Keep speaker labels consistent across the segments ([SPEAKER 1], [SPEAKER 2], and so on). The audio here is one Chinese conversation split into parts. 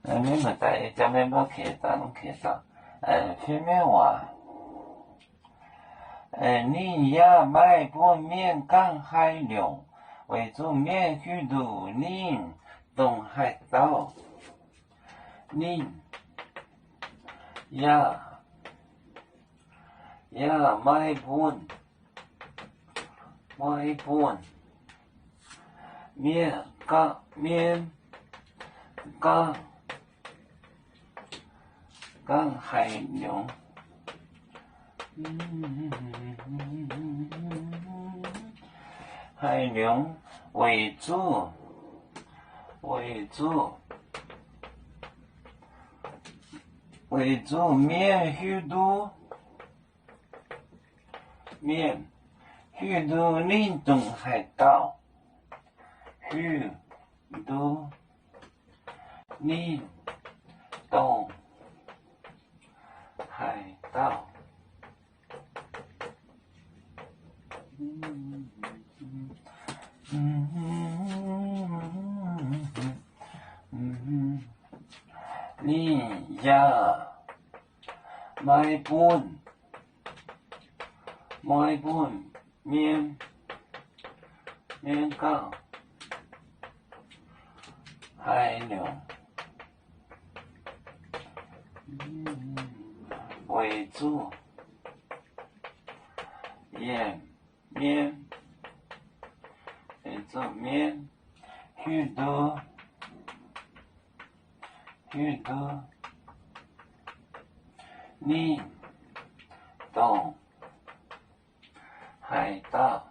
[SPEAKER 1] 你们在下面要看到，侬看到，下面话，你也迈步面港海流，为助免虚度您东海道，你也迈步面港海流。海流为主免虚度您东海道，虚度您东海道。你也迈步面港海流，为主免虚度你东海道。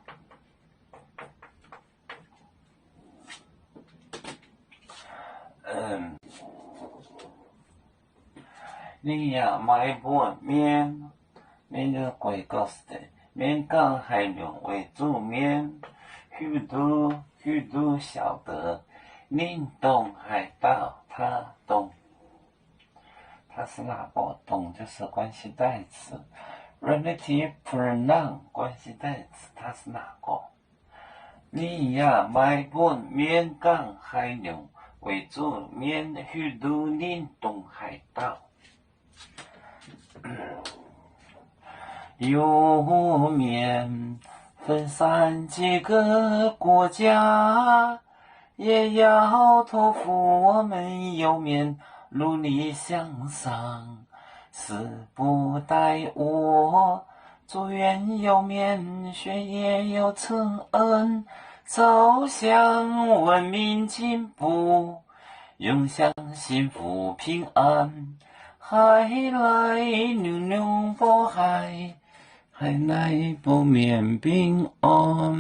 [SPEAKER 1] 你也迈步面就是贵告诉的，面港海流为主免虚度晓得，您东海道，他东。它是哪个？东就是关系代词 ，relative pronoun 关系代词，它是哪个？你也迈步面港海流，为主免虚度您东海道。有面分散几个国家，也要托付我们有面努力向上，死不待我，祝愿有面学业有成恩，走向文明进步，永享幸福平安。海来牛牛渤海，海来不免平安。